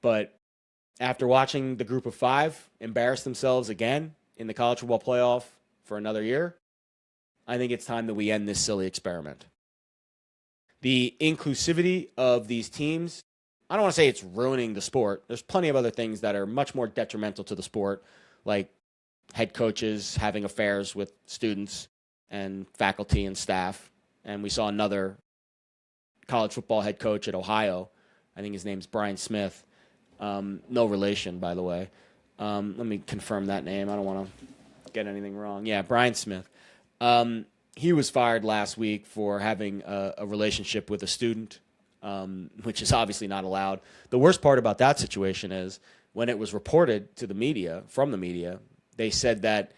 But after watching the group of five embarrass themselves again in the college football playoff for another year, I think it's time that we end this silly experiment. The inclusivity of these teams, I don't want to say it's ruining the sport. There's plenty of other things that are much more detrimental to the sport, like head coaches having affairs with students and faculty and staff. And we saw another college football head coach at Ohio. I think his name's Brian Smith. No relation, by the way. Let me confirm that name. I don't want to get anything wrong. Yeah, Brian Smith. He was fired last week for having a relationship with a student, which is obviously not allowed. The worst part about that situation is when it was reported to the media, from the media, they said that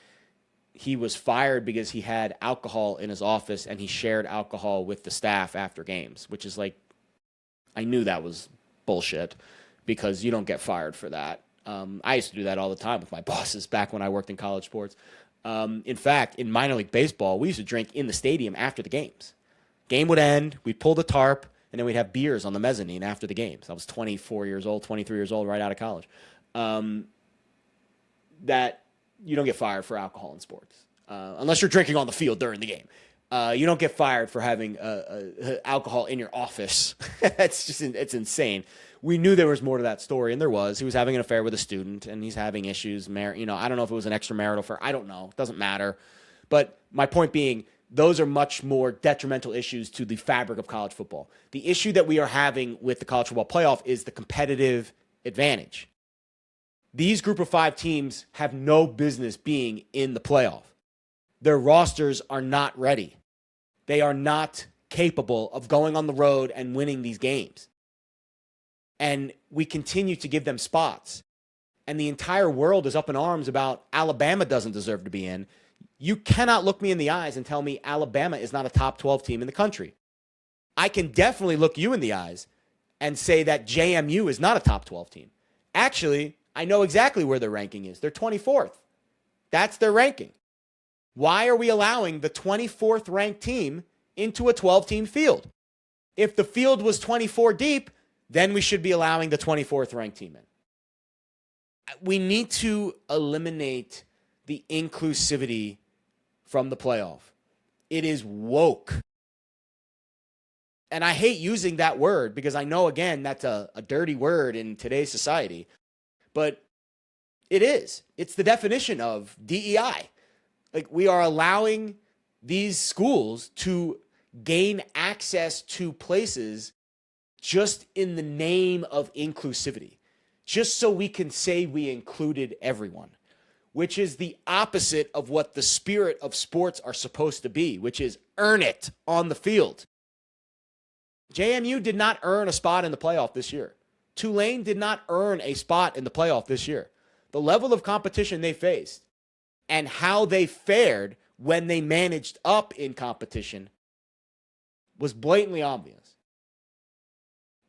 he was fired because he had alcohol in his office and he shared alcohol with the staff after games, which is like, I knew that was bullshit because you don't get fired for that. I used to do that all the time with my bosses back when I worked in college sports. In fact, in minor league baseball, we used to drink in the stadium after the games. Game would end, we'd pull the tarp, and then we'd have beers on the mezzanine after the games. I was 24 years old, 23 years old, right out of college. That you don't get fired for alcohol in sports, unless you're drinking on the field during the game. You don't get fired for having alcohol in your office. It's insane. We knew there was more to that story, and there was. He was having an affair with a student, and he's having issues. I don't know if it was an extramarital affair. I don't know. It doesn't matter. But my point being, those are much more detrimental issues to the fabric of college football. The issue that we are having with the college football playoff is the competitive advantage. These group of five teams have no business being in the playoff. Their rosters are not ready. They are not capable of going on the road and winning these games. And we continue to give them spots. And the entire world is up in arms about Alabama doesn't deserve to be in. You cannot look me in the eyes and tell me Alabama is not a top 12 team in the country. I can definitely look you in the eyes and say that JMU is not a top 12 team. Actually, I know exactly where their ranking is. They're 24th. That's their ranking. Why are we allowing the 24th ranked team into a 12-team field? If the field was 24 deep, then we should be allowing the 24th ranked team in. We need to eliminate the inclusivity from the playoff. It is woke. And I hate using that word because I know, again, that's a dirty word in today's society. But it is. It's the definition of DEI. Like, we are allowing these schools to gain access to places just in the name of inclusivity, just so we can say we included everyone, which is the opposite of what the spirit of sports are supposed to be, which is earn it on the field. JMU did not earn a spot in the playoff this year. Tulane did not earn a spot in the playoff this year. The level of competition they faced and how they fared when they managed up in competition was blatantly obvious.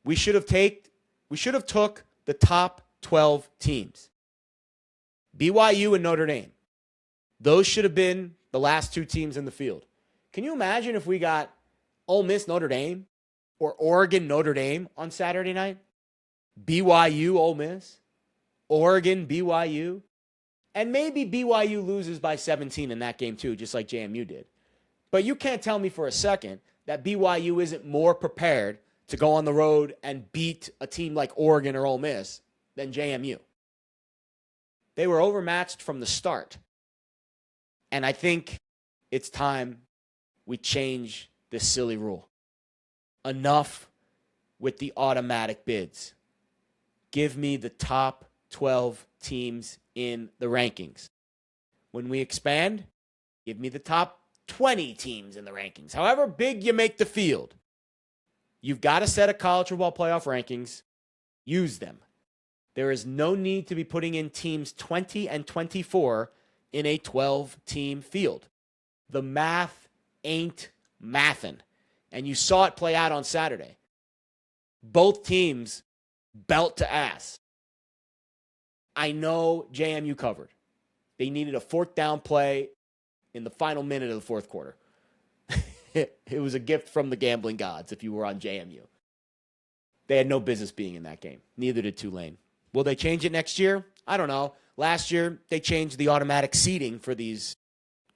We should have took the top 12 teams. BYU and Notre Dame. Those should have been the last two teams in the field. Can you imagine if we got Ole Miss Notre Dame or Oregon Notre Dame on Saturday night? BYU Ole Miss, Oregon BYU, and maybe BYU loses by 17 in that game too, just like JMU did. But you can't tell me for a second that BYU isn't more prepared to go on the road and beat a team like Oregon or Ole Miss than JMU. They were overmatched from the start. And I think it's time we change this silly rule. Enough with the automatic bids. Give me the top 12 teams in the rankings. When we expand, give me the top 20 teams in the rankings. However big you make the field, you've got a set of college football playoff rankings. Use them. There is no need to be putting in teams 20 and 24 in a 12-team field. The math ain't mathin'. And you saw it play out on Saturday. Both teams belt to ass. I know JMU covered. They needed a fourth down play in the final minute of the fourth quarter. It was a gift from the gambling gods if you were on JMU. They had no business being in that game. Neither did Tulane. Will they change it next year? I don't know. Last year, they changed the automatic seeding for these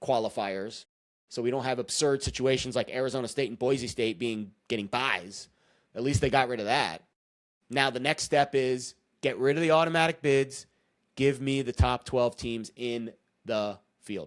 qualifiers, so we don't have absurd situations like Arizona State and Boise State getting buys. At least they got rid of that. Now the next step is get rid of the automatic bids. Give me the top 12 teams in the field.